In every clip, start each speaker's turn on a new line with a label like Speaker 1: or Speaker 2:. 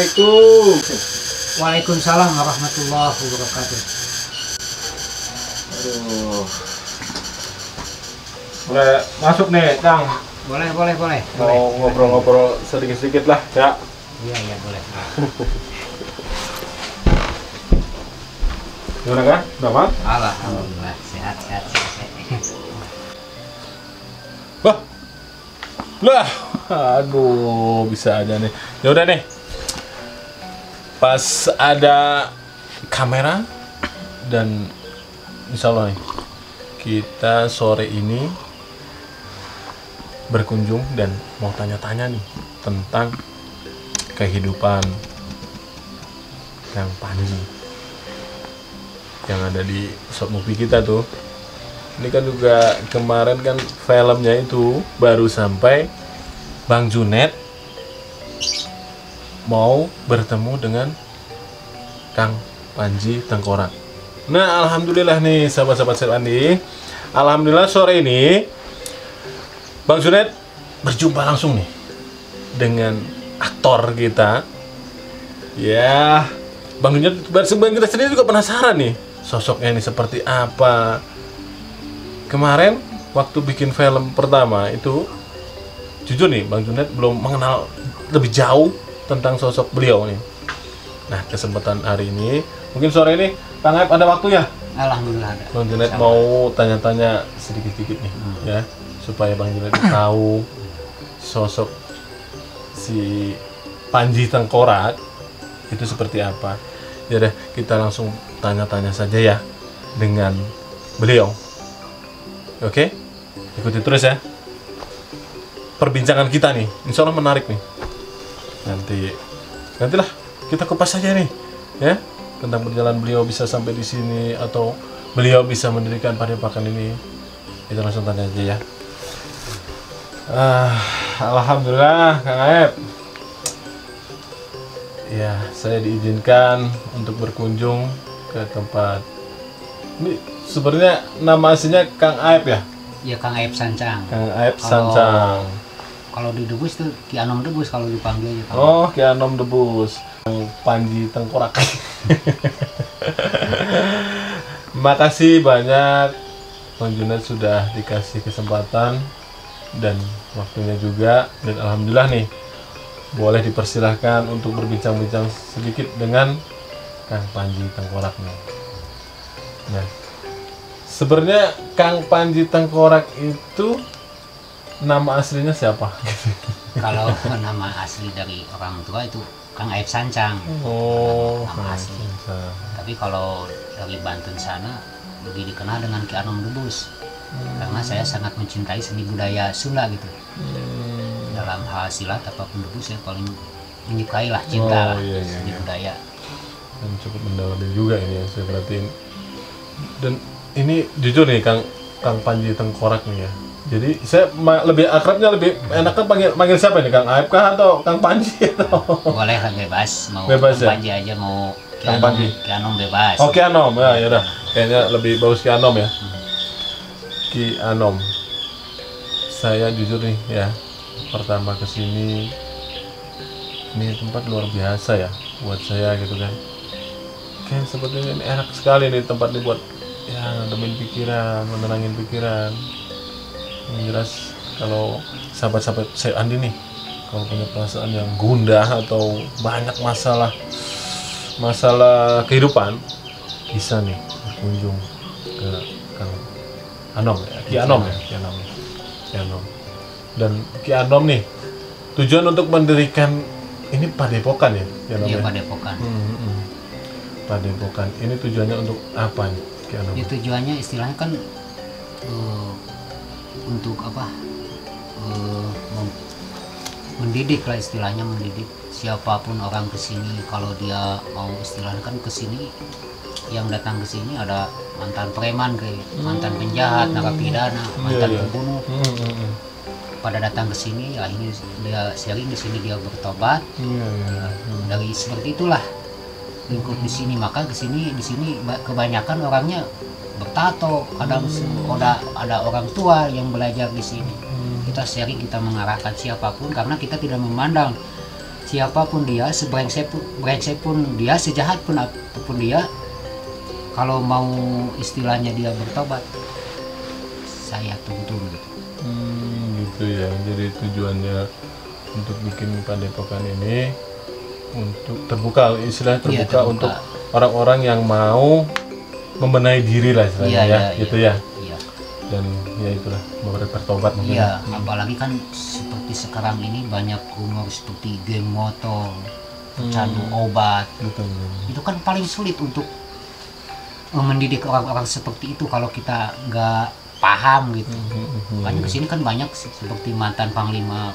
Speaker 1: Assalamualaikum.
Speaker 2: Waalaikumsalam warahmatullahi wabarakatuh.
Speaker 1: Aduh. Boleh masuk nih, Kang.
Speaker 2: Boleh.
Speaker 1: Mau ngobrol-ngobrol sedikit-sedikit lah, ya.
Speaker 2: Iya, boleh.
Speaker 1: Gimana kan? Udah aman?
Speaker 2: Alhamdulillah, sehat.
Speaker 1: Wah. Lah, aduh, bisa aja nih. Ya udah nih. Pas ada kamera dan insya Allah nih, kita sore ini berkunjung dan mau tanya-tanya nih tentang kehidupan Kang Panji yang ada di shop movie kita tuh. Ini kan juga kemarin kan filmnya itu baru sampai, Bang Junet mau bertemu dengan Kang Panji Tengkorak. Nah, alhamdulillah nih sahabat-sahabat Chef Andi, alhamdulillah sore ini Bang Junet berjumpa langsung nih dengan aktor kita. Ya, Bang Junet kita sendiri juga penasaran nih sosoknya ini seperti apa. Kemarin waktu bikin film pertama itu, jujur nih Bang Junet belum mengenal lebih jauh tentang sosok beliau nih. Nah, kesempatan hari ini, mungkin sore ini Kang Aep ada waktu ya?
Speaker 2: Alhamdulillah ada.
Speaker 1: Bang Junet mau tanya-tanya sedikit-sedikit nih, ya, supaya Bang Junet tahu sosok si Panji Tengkorak itu seperti apa. Ya udah, kita langsung tanya-tanya saja ya dengan beliau. Oke, ikuti terus ya perbincangan kita nih, insya Allah menarik nih. Nantilah kita kupas saja nih, ya, tentang perjalanan beliau bisa sampai di sini atau beliau bisa mendirikan padepokan ini. Kita langsung tanya aja ya. Alhamdulillah Kang Aep, ya, saya diizinkan untuk berkunjung ke tempat ini. Sebenarnya nama aslinya Kang Aep ya?
Speaker 2: Iya, Kang Aep Sancang.
Speaker 1: Kang Aep Sancang.
Speaker 2: Kalau di Debus tuh Ki Anom Debus kalau dipanggil aja.
Speaker 1: Oh, Ki Anom Debus. Panji Tengkorak. Makasih banyak Bang Junet sudah dikasih kesempatan dan waktunya juga, dan alhamdulillah nih boleh dipersilahkan untuk berbincang-bincang sedikit dengan Kang Panji Tengkorak nih. Nah, sebenarnya Kang Panji Tengkorak itu nama aslinya siapa?
Speaker 2: Kalau nama asli dari orang tua itu Kang Aep Sancang.
Speaker 1: Oh,
Speaker 2: nama asli. Tapi kalau dari Banten sana lebih dikenal dengan Ki Anom Debus. Karena saya sangat mencintai seni budaya Sunda gitu. Dalam hal silat apapun Debus saya paling menyukai lah, cinta seni budaya.
Speaker 1: Dan cukup mendalami juga ini yang saya perhatiin. Dan ini jujur nih Kang Panji Tengkorak nih ya. Jadi saya lebih akrabnya, lebih enaknya panggil siapa nih, Kang Aep kah atau Kang Panji atau?
Speaker 2: Boleh lah, bebas, mau
Speaker 1: bebas
Speaker 2: Kang
Speaker 1: ya?
Speaker 2: Panji aja, mau
Speaker 1: Kang Panji.
Speaker 2: Ki Anom bebas.
Speaker 1: Oh, Ki Anom ya udah. Kayaknya lebih bagus Ki Anom ya. Ki Anom. Saya jujur nih ya, pertama kesini ini tempat luar biasa ya buat saya gitu kan. Kayak sepertinya ini enak sekali nih tempat ini buat ya ngademin pikiran, menenangin pikiran. Yang jelas kalau sahabat-sahabat saya Andi nih, kalau punya perasaan yang gundah atau banyak masalah kehidupan, bisa nih berkunjung ke Kang Anom ya, Ki Anom ya, Ki Anom. Dan Ki Anom nih tujuan untuk mendirikan ini padepokan ya,
Speaker 2: Iya, padepokan.
Speaker 1: Padepokan ini tujuannya untuk apa nih, Ki Anom?
Speaker 2: Ya, tujuannya istilahnya kan untuk apa? Mendidik lah istilahnya, mendidik siapapun orang kesini. Kalau dia mau istilahnya kan kesini, yang datang ke sini ada mantan preman, kayak mantan penjahat, narapidana, mantan pembunuh. Pada datang ke sini, ya ini dia sharing di sini, dia bertobat. Dari seperti itulah lingkup di sini. Maka di sini kebanyakan orangnya bertato. Kadang ada orang tua yang belajar di sini. Kita sharing, kita mengarahkan siapapun karena kita tidak memandang siapapun dia, brengsek pun dia, sejahat pun apapun dia, kalau mau istilahnya dia bertobat, saya tuntun gitu.
Speaker 1: Gitu ya. Jadi tujuannya untuk bikin Padepokan ini untuk terbuka, istilahnya terbuka,
Speaker 2: Iya, terbuka.
Speaker 1: untuk orang-orang yang mau membenahi diri lah istilahnya,
Speaker 2: Iya,
Speaker 1: gitu
Speaker 2: iya,
Speaker 1: ya.
Speaker 2: iya.
Speaker 1: Dan ya itulah, mau bertobat mungkin.
Speaker 2: Iya, apalagi kan seperti sekarang ini banyak rumor seperti geng motor, pecandu obat.
Speaker 1: Betul.
Speaker 2: Itu kan paling sulit untuk mendidik orang-orang seperti itu kalau kita nggak paham gitu. Makanya kesini kan banyak seperti mantan panglima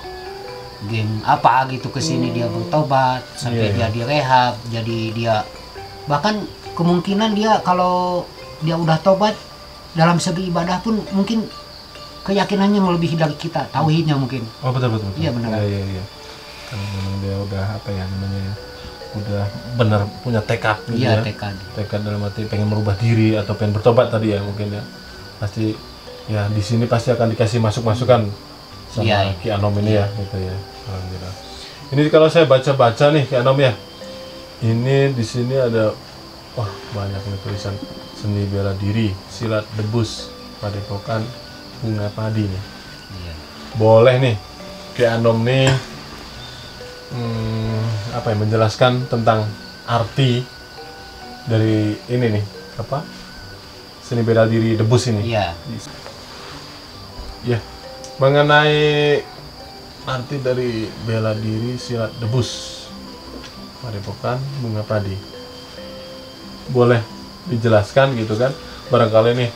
Speaker 2: geng apa gitu, kesini dia bertobat sampai dia direhab, jadi dia bahkan kemungkinan dia kalau dia udah tobat dalam segi ibadah pun mungkin keyakinannya melebihi dari kita, tauhidnya mungkin.
Speaker 1: Oh betul.
Speaker 2: Iya, benar.
Speaker 1: Iya. Karena memang dia udah apa ya namanya, udah benar punya tekad gitu
Speaker 2: Iya,
Speaker 1: ya.
Speaker 2: tekad.
Speaker 1: Dalam arti pengen merubah diri atau pengen bertobat tadi ya mungkin ya. Pasti ya di sini pasti akan dikasih masukan sama
Speaker 2: Iya.
Speaker 1: Ki Anom ini ya gitu ya. Alhamdulillah. Ini kalau saya baca-baca nih Ki Anom ya. Ini di sini ada wah banyak nih tulisan seni bela diri, silat debus, Padepokan Bunga Padi nih.
Speaker 2: Iya.
Speaker 1: Boleh nih Ki Anom nih apa ya, menjelaskan tentang arti dari ini nih, apa, seni bela diri debus ini.
Speaker 2: Iya.
Speaker 1: Ya, mengenai arti dari bela diri silat debus Padepokan Bunga Padi, boleh dijelaskan gitu kan? Barangkali nih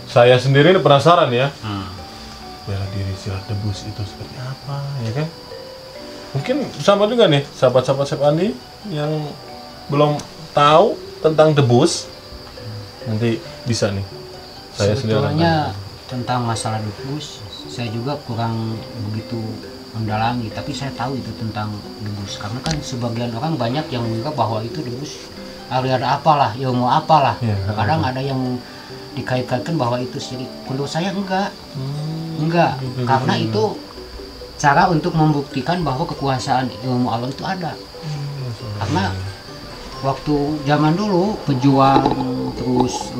Speaker 1: saya sendiri nih penasaran ya, bela diri silat debus itu seperti apa ya kan? Mungkin sama juga nih sahabat-sahabat Chef Andi yang belum tahu tentang debus, nanti bisa nih saya sendiri
Speaker 2: Sebetulnya tentang masalah debus saya juga kurang begitu mendalami, tapi saya tahu itu tentang debus karena kan sebagian orang banyak yang menganggap bahwa itu debus ada apalah, ilmu apalah.
Speaker 1: Ya,
Speaker 2: Kadang ada yang dikait-kaitkan bahwa itu syirik. Menurut saya enggak,
Speaker 1: gitu,
Speaker 2: karena
Speaker 1: gitu.
Speaker 2: itu cara untuk membuktikan bahwa kekuasaan ilmu Allah itu ada. Karena waktu zaman dulu pejuang terus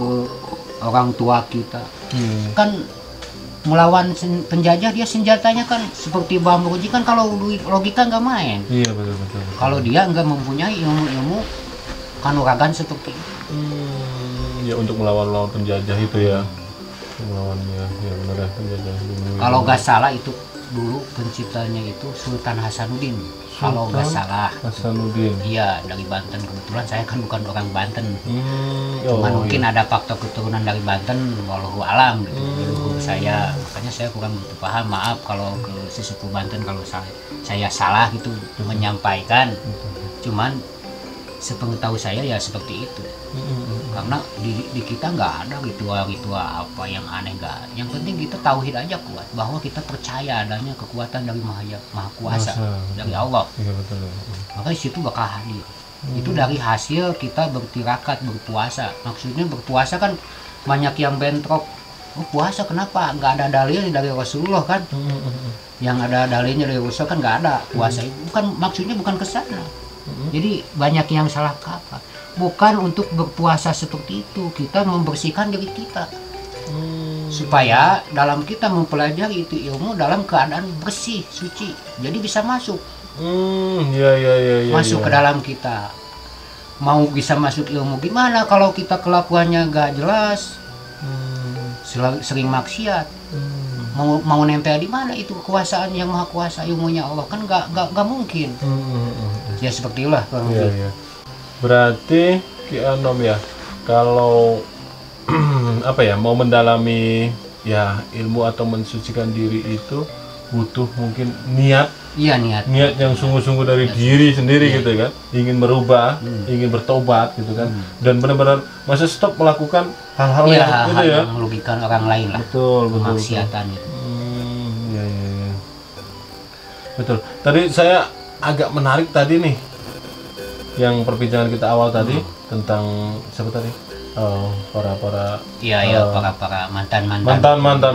Speaker 2: orang tua kita kan melawan penjajah, dia senjatanya kan seperti bambu uji kan, kalau logika nggak main.
Speaker 1: Iya betul.
Speaker 2: Kalau dia nggak mempunyai ilmu kanuragan seperti itu.
Speaker 1: Ya untuk melawan penjajah itu ya, melawannya ya benar ya, penjajah dulu.
Speaker 2: Kalau nggak salah itu dulu penciptanya itu Sultan Hasanuddin. Kalau nggak salah.
Speaker 1: Hasanuddin.
Speaker 2: Iya, dari Banten. Kebetulan saya kan bukan orang Banten.
Speaker 1: Oh,
Speaker 2: Cuman mungkin ada faktor keturunan dari Banten, walau alam gitu. Leluhur saya, makanya saya kurang begitu paham. Maaf kalau ke sesepuh Banten kalau saya salah gitu menyampaikan. Cuman sepengetahu saya ya seperti itu. Karena di kita nggak ada ritual-ritual apa yang aneh, nggak. Yang penting kita tauhid aja kuat, bahwa kita percaya adanya kekuatan dari Maha Kuasa, dari Allah.
Speaker 1: Iya betul.
Speaker 2: Maka di situ bakal hadir. Itu dari hasil kita bertirakat, berpuasa. Maksudnya berpuasa kan banyak yang bentrok. Oh, puasa kenapa? Nggak ada dalil dari Rasulullah kan? Yang ada dalilnya dari Rasulullah kan nggak ada. Puasa itu bukan, maksudnya bukan ke sana. Jadi banyak yang salah kaprah. Bukan untuk berpuasa seperti itu, kita membersihkan diri kita. Supaya dalam kita mempelajari itu ilmu dalam keadaan bersih, suci. Jadi bisa masuk.
Speaker 1: Iya.
Speaker 2: Masuk ke dalam kita. Mau bisa masuk ilmu gimana kalau kita kelakuannya nggak jelas, sering maksiat, mau nempel di mana itu kekuasaan yang Maha Kuasa, ilmunya Allah kan nggak mungkin. Ya seperti itulah kurang lebih.
Speaker 1: Iya. Berarti Ki Anom ya, kalau apa ya, mau mendalami ya ilmu atau mensucikan diri itu butuh mungkin niat yang sungguh-sungguh dari diri sendiri gitu kan, ingin merubah, ingin bertobat gitu kan, dan benar-benar masih stop melakukan hal-hal yang gitu ya,
Speaker 2: yang merugikan orang lain lah,
Speaker 1: betul.
Speaker 2: kemaksiatan itu.
Speaker 1: Iya. Betul. Tadi saya agak menarik tadi nih, yang perbincangan kita awal tadi tentang siapa tadi? Para
Speaker 2: Para mantan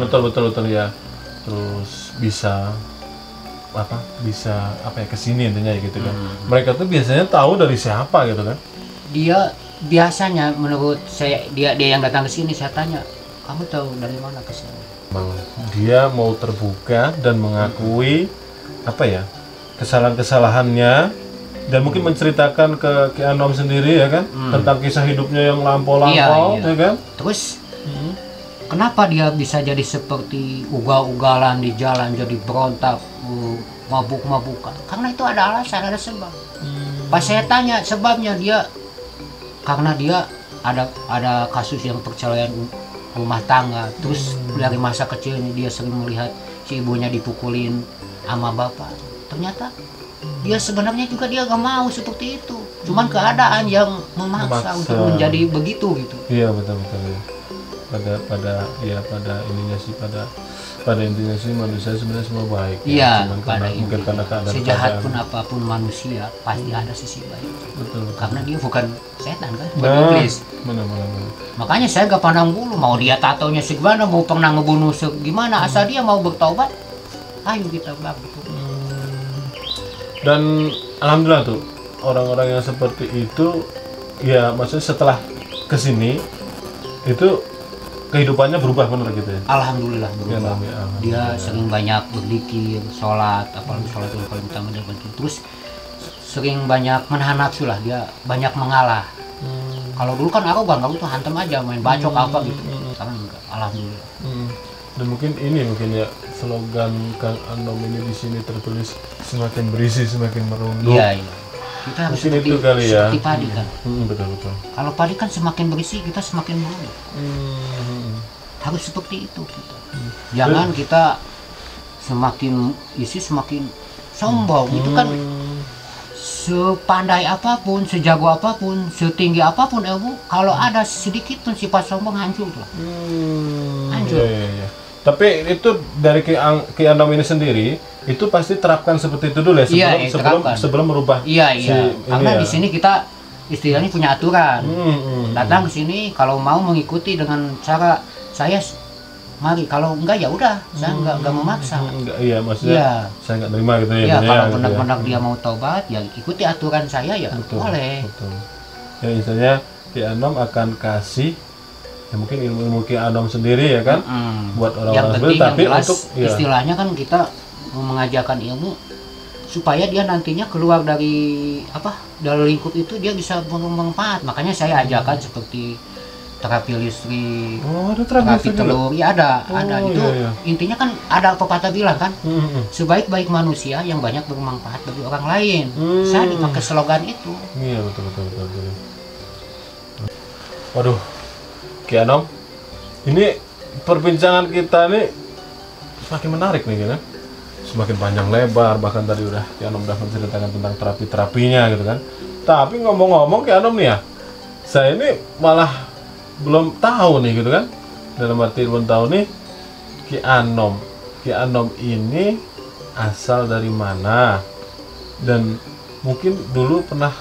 Speaker 1: betul ya. Terus bisa bisa kesini intinya gitu kan. Mereka tuh biasanya tahu dari siapa gitu kan.
Speaker 2: Dia biasanya menurut saya dia yang datang ke sini, saya tanya, kamu tahu dari mana ke sini?
Speaker 1: Emang dia mau terbuka dan mengakui kesalahan-kesalahannya, dan mungkin menceritakan ke Ki Anom sendiri ya kan, tentang kisah hidupnya yang lampau-lampau ya kan.
Speaker 2: Terus kenapa dia bisa jadi seperti ugal-ugalan di jalan, jadi berontak, mabuk-mabukan? Karena itu ada alasan, ada sebab. Pas saya tanya sebabnya, karena dia ada kasus yang perceraian rumah tangga. Terus dari masa kecilnya dia sering melihat si ibunya dipukulin sama bapak. Ternyata dia sebenarnya juga dia gak mau seperti itu. Cuman keadaan yang memaksa untuk menjadi begitu gitu.
Speaker 1: Iya betul ya. Pada intinya sih manusia sebenarnya semua baik.
Speaker 2: Iya,
Speaker 1: mungkin karena keadaan.
Speaker 2: Sejahat pun apapun manusia pasti ada sisi baik.
Speaker 1: Betul.
Speaker 2: Karena dia bukan setan kan, bukan iblis.
Speaker 1: Benar.
Speaker 2: Makanya saya gak pandang bulu, mau dia tatonya segimana, mau pernah ngebunuh segimana, asal dia mau bertaubat, ayo kita bantu.
Speaker 1: Dan alhamdulillah tuh orang-orang yang seperti itu ya, maksudnya setelah kesini itu kehidupannya berubah benar gitu ya.
Speaker 2: Alhamdulillah berubah.
Speaker 1: Ya,
Speaker 2: dia sering banyak berzikir, sholat, apalagi sholat yang paling utama dia berzikir. Terus sering banyak menahan nafsu lah, dia banyak mengalah. Kalau dulu kan arogan, kamu tuh hantem aja, main bacok apa gitu. Sekarang enggak, alhamdulillah.
Speaker 1: Dan mungkin ya slogan Kang Anom ini di sini tertulis, semakin berisi semakin merunduk.
Speaker 2: Iya. Kita harus
Speaker 1: seperti itu kali ya.
Speaker 2: Seperti padi kan.
Speaker 1: Betul.
Speaker 2: Kalau padi kan semakin berisi, kita semakin merunduk. Harus seperti itu kita. Jangan kita semakin isi semakin sombong. Itu kan sepandai apapun, sejago apapun, setinggi apapun ilmu, kalau ada sedikit pun sifat sombong hancur lah. Hancur.
Speaker 1: Iya. Tapi itu dari Ki Anom ini sendiri itu pasti terapkan seperti itu dulu ya sebelum merubah.
Speaker 2: Iya. Karena di sini kita istilahnya punya aturan. Datang ke sini kalau mau mengikuti dengan cara saya, mari. Kalau enggak ya udah, saya enggak memaksa.
Speaker 1: Iya, maksudnya saya enggak terima gitu ya.
Speaker 2: Iya, kalau benar-benar dia mau tobat ya ikuti aturan saya ya boleh.
Speaker 1: Betul. Ya misalnya Ki Anom akan kasih ya mungkin ilmu Ki Anom sendiri ya kan, buat orang-orang
Speaker 2: seperti
Speaker 1: tapi
Speaker 2: jelas,
Speaker 1: untuk
Speaker 2: istilahnya kan kita mengajarkan ilmu supaya dia nantinya keluar dari lingkup itu, dia bisa bermanfaat. Makanya saya ajarkan seperti terapi listrik, terapi telur, ya ada itu.
Speaker 1: Iya.
Speaker 2: Intinya kan ada pepatah bilang kan, sebaik-baik manusia yang banyak bermanfaat bagi orang lain. Saya dipakai slogan itu.
Speaker 1: Iya betul. Waduh, Ki Anom, ini perbincangan kita nih semakin menarik nih kan, semakin panjang lebar, bahkan tadi Ki Anom udah menceritakan tentang terapinya gitu kan. Tapi ngomong-ngomong Ki Anom nih ya, saya ini malah belum tahu nih gitu kan, dalam arti belum tahu nih Ki Anom ini asal dari mana, dan mungkin dulu pernah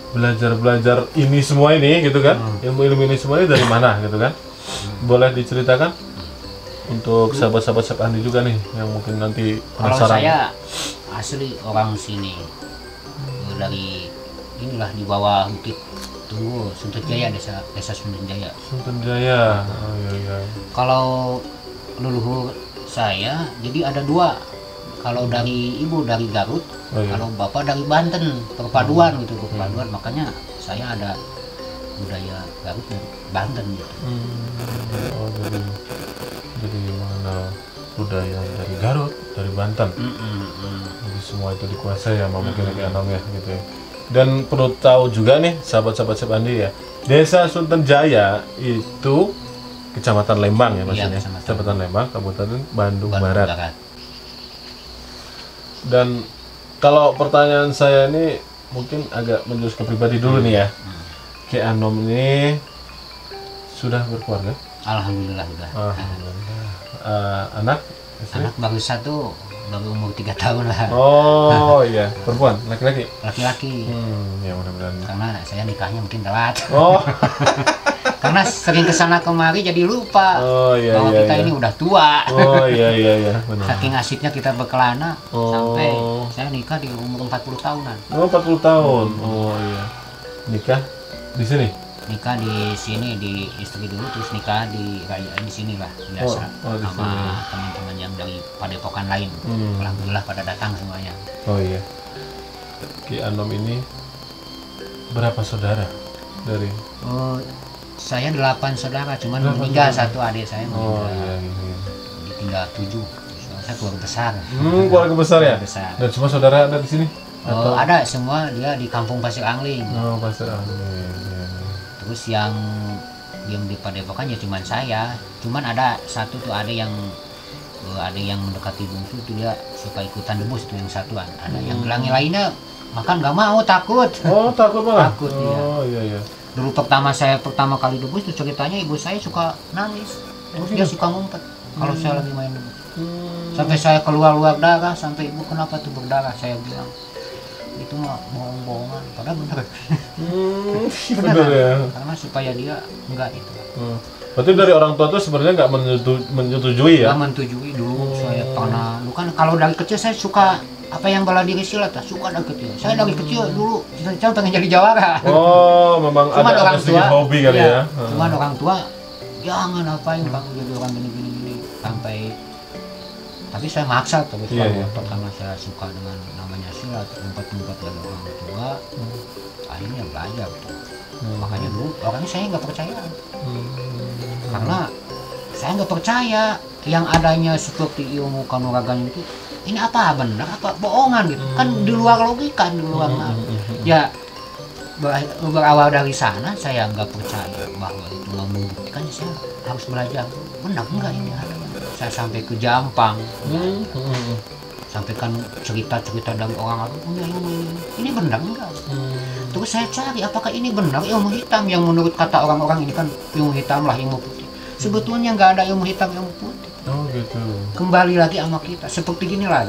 Speaker 1: belajar ini semua ini gitu kan, ilmu ini semua ini dari mana gitu kan. Boleh diceritakan untuk sahabat-sahabat Chef Andi juga nih yang mungkin nanti penasaran.
Speaker 2: Kalau saya asli orang sini, dari inilah di bawah Bukit Tunggu, Sunten Jaya, desa Sunten Jaya.
Speaker 1: Oh iya.
Speaker 2: Kalau leluhur saya jadi ada dua. Kalau dari ibu dari Garut, kalau bapak dari Banten, perpaduan gitu, perpaduan. Makanya saya ada budaya Garut dan Banten gitu.
Speaker 1: Oh, jadi mana budaya dari Garut, dari Banten. Jadi semua itu dikuasai ya, mungkin Ki Anom ya gitu ya. Dan perlu tahu juga nih sahabat-sahabat Chef Andi ya, Desa Sunten Jaya itu Kecamatan Lembang ya maksudnya.
Speaker 2: Iya,
Speaker 1: Kecamatan Lembang, Kabupaten Bandung Barat. Dan kalau pertanyaan saya ini mungkin agak menjurus ke pribadi dulu nih ya. Ki Anom ini sudah berkeluarga?
Speaker 2: Alhamdulillah sudah.
Speaker 1: Anak? Istri?
Speaker 2: Anak baru satu, baru umur 3 tahun lah.
Speaker 1: Oh iya, perempuan, laki-laki?
Speaker 2: Laki-laki.
Speaker 1: Ya mudah-mudahan.
Speaker 2: Karena saya nikahnya mungkin telat.
Speaker 1: Oh.
Speaker 2: Karena sering kesana kemari jadi lupa
Speaker 1: Oh iya
Speaker 2: bahwa
Speaker 1: iya.
Speaker 2: kita
Speaker 1: Iya.
Speaker 2: ini udah tua.
Speaker 1: Oh iya iya iya benar.
Speaker 2: Saking asiknya kita berkelana
Speaker 1: Oh.
Speaker 2: sampai saya nikah di umur 40 tahunan.
Speaker 1: Oh 40 tahun. Oh iya. Nikah di sini.
Speaker 2: Nikah di sini di istri dulu, terus nikah di rayaan di sini lah biasa
Speaker 1: di
Speaker 2: sama
Speaker 1: sini.
Speaker 2: teman-teman yang dari padepokan lain.
Speaker 1: Hmm.
Speaker 2: Alhamdulillah pada datang semuanya.
Speaker 1: Oh iya. Ki Anom ini berapa saudara dari?
Speaker 2: Oh, saya 8 saudara, cuman
Speaker 1: 8
Speaker 2: meninggal
Speaker 1: saudara.
Speaker 2: satu adik saya
Speaker 1: Oh
Speaker 2: meninggal.
Speaker 1: iya iya.
Speaker 2: Ditinggal 7. Saya keluarga besar.
Speaker 1: Keluarga besar ya.
Speaker 2: Keluarga besar.
Speaker 1: Dan semua saudara ada di sini?
Speaker 2: Oh, ada semua dia di Kampung Pasir Angling.
Speaker 1: Oh pasar. Oh, iya, iya.
Speaker 2: Terus yang di padepokan ya cuman saya. Cuman ada satu tuh ada yang mendekati bungsu tuh dia suka ikutan debus tuh yang satuan. Ada yang gelangi lainnya makan nggak mau, takut.
Speaker 1: Oh takut malah?
Speaker 2: Takut,
Speaker 1: Oh iya iya.
Speaker 2: Dulu saya pertama kali debus tuh ceritanya ibu saya suka nangis. Terus dia suka ngumpet kalau saya lagi main debus. Sampai saya keluar darah, sampai ibu kenapa tuh berdarah, saya bilang itu mah bohong-bohongan, padahal benar.
Speaker 1: Benar ya.
Speaker 2: Karena supaya dia enggak itu.
Speaker 1: Berarti dari orang tua tuh sebenarnya nggak menyetujui ya?
Speaker 2: Nggak menyetujui dulu. Saya pernah, dulu kan kalau dari kecil saya suka apa yang bela diri silat, suka dari kecil. Saya dari kecil dulu cita-cita pengen jadi jawara.
Speaker 1: Oh, memang
Speaker 2: Cuman
Speaker 1: ada
Speaker 2: orang
Speaker 1: sedikit
Speaker 2: tua,
Speaker 1: hobi kali
Speaker 2: iya,
Speaker 1: ya.
Speaker 2: Cuman orang tua jangan ngapain kamu jadi orang gini sampai. Tapi saya maksa terus
Speaker 1: Iya,
Speaker 2: kalau
Speaker 1: iya.
Speaker 2: pertama saya suka dengan namanya silat, ngumpet-ngumpet dari orang tua, akhirnya belajar. Makanya dulu orangnya saya nggak percaya, karena saya nggak percaya yang adanya seperti ilmu kanuragan itu. Ini apa benar apa bohongan gitu? Kan di luar logika, di luar ya. Berawal dari sana saya nggak percaya bahwa itu mau membuktikan, saya harus belajar benar enggak ini ada. Saya sampai ke Jampang, sampaikan cerita-cerita dari orang aku punya ini benar enggak. Terus saya cari apakah ini benar ilmu hitam yang menurut kata orang-orang ini kan ilmu hitam lah, ilmu putih. Sebetulnya nggak ada ilmu hitam ilmu putih.
Speaker 1: Oh gitu.
Speaker 2: Kembali lagi sama kita seperti gini lah.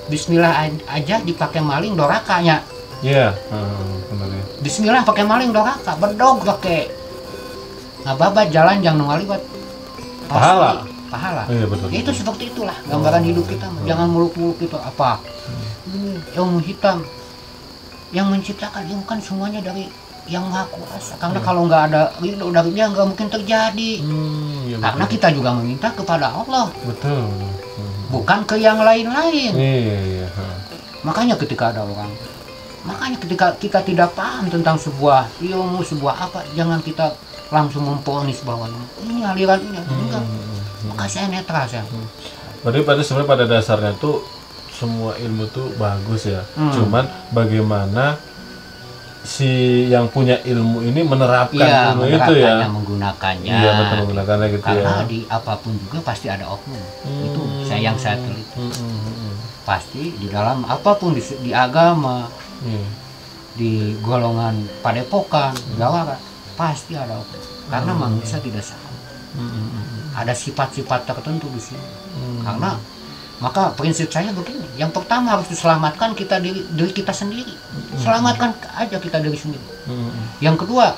Speaker 2: Bismillah aja dipakai maling dorakanya.
Speaker 1: Iya. Benar ya.
Speaker 2: Bismillah pakai maling doraka, bedog pakai ngababat jalan jangan ngaliwat
Speaker 1: Pahala.
Speaker 2: pahala.
Speaker 1: Iya betul.
Speaker 2: Ya, itu seperti itulah gambaran hidup kita. Jangan muluk-muluk itu apa ini ilmu hitam yang menciptakan ilmu kan semuanya dari yang maha kuasa. Karena kalau nggak ada ridho dari dia nggak mungkin terjadi.
Speaker 1: Iya,
Speaker 2: Karena
Speaker 1: betul.
Speaker 2: kita juga meminta kepada Allah,
Speaker 1: Betul.
Speaker 2: bukan ke yang lain-lain.
Speaker 1: Iya.
Speaker 2: Makanya ketika ketika kita tidak paham tentang sebuah ilmu, sebuah apa, jangan kita langsung memponis bahwa ini aliran ini. Enggak. Maka saya netral saya.
Speaker 1: Berarti sebenarnya pada dasarnya tuh semua ilmu tuh bagus ya. Cuman bagaimana si yang punya ilmu ini menerapkan
Speaker 2: Iya,
Speaker 1: ilmu itu ya.
Speaker 2: menggunakannya.
Speaker 1: Iya betul, menggunakannya gitu
Speaker 2: Karena
Speaker 1: ya.
Speaker 2: di apapun juga pasti ada oknum. Itu yang saya teliti. Pasti di dalam apapun di agama,
Speaker 1: Iya.
Speaker 2: di golongan padepokan, jawara, pasti ada oknum. Karena manusia tidak sama. Ada sifat-sifat tertentu di sini. Karena maka prinsip saya begini, yang pertama harus diselamatkan kita diri kita sendiri. Selamatkan aja kita diri sendiri. Yang kedua,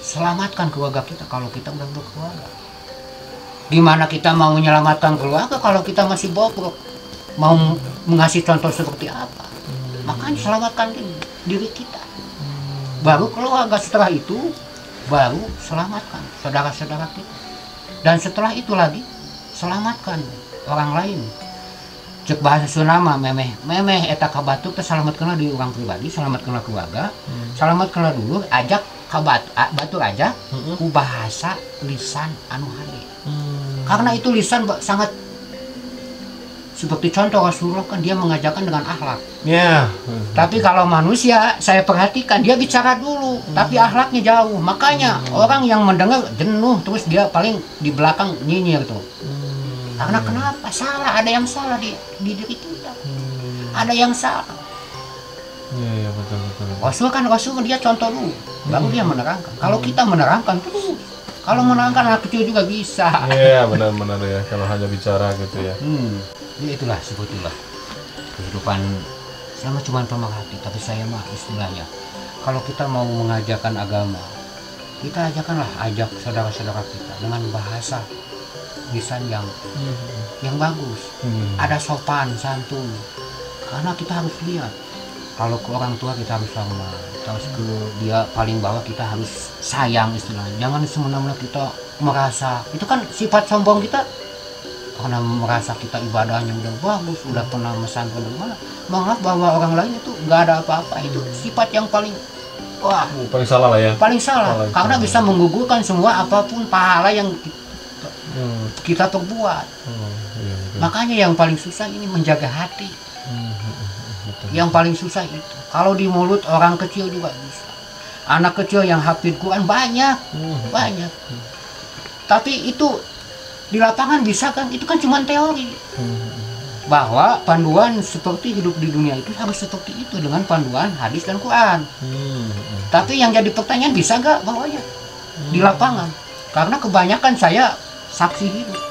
Speaker 2: selamatkan keluarga kita kalau kita udah berkeluarga. Gimana kita mau menyelamatkan keluarga kalau kita masih bobrok? Mau mengasih contoh seperti apa? Makanya selamatkan diri kita. Baru keluarga, setelah itu baru selamatkan saudara-saudara kita. Dan setelah itu lagi selamatkan orang lain. Cek bahasa Sunama memeh eta kabatuk teh selamatkanlah di orang pribadi, selamatkanlah keluarga, selamatkanlah dulu ajak batur aja ku bahasa lisan anu hade. Karena itu lisan sangat seperti contoh Rasulullah kan dia mengajarkan dengan akhlak.
Speaker 1: Iya.
Speaker 2: Tapi kalau manusia saya perhatikan dia bicara dulu, tapi akhlaknya jauh. Makanya orang yang mendengar jenuh terus dia paling di belakang nyinyir tuh. Karena kenapa? Salah, ada yang salah di diri kita. Ada yang salah.
Speaker 1: Iya betul.
Speaker 2: Rasul dia contoh dulu, baru dia menerangkan. Kalau kita menerangkan terus, kalau menerangkan anak kecil juga bisa.
Speaker 1: Iya benar ya, kalau hanya bicara gitu ya.
Speaker 2: Ya itulah sebetulnya kehidupan. Saya mah cuma pemerhati, tapi saya mah istilahnya kalau kita mau mengajarkan agama kita ajak saudara-saudara kita dengan bahasa lisan yang bagus, ada sopan santun. Karena kita harus lihat, kalau ke orang tua kita harus hormat, terus ke dia paling bawah kita harus sayang istilahnya. Jangan semena-mena kita merasa, itu kan sifat sombong kita, karena merasa kita ibadahnya udah bagus, udah pernah mesantren dari mana, menganggap bahwa orang lain itu nggak ada apa-apa. Itu sifat yang paling
Speaker 1: paling salah lah ya.
Speaker 2: Paling salah, karena bisa menggugurkan semua apapun pahala yang kita perbuat.
Speaker 1: Iya.
Speaker 2: Makanya yang paling susah ini menjaga hati. Yang paling susah itu. Kalau di mulut orang kecil juga bisa. Anak kecil yang hafid Quran banyak. Tapi itu di lapangan bisa kan? Itu kan cuma teori. Bahwa panduan seperti hidup di dunia itu harus seperti itu dengan panduan hadis dan Quran. Tapi yang jadi pertanyaan, bisa nggak bawanya di lapangan? Karena kebanyakan saya saksi hidup.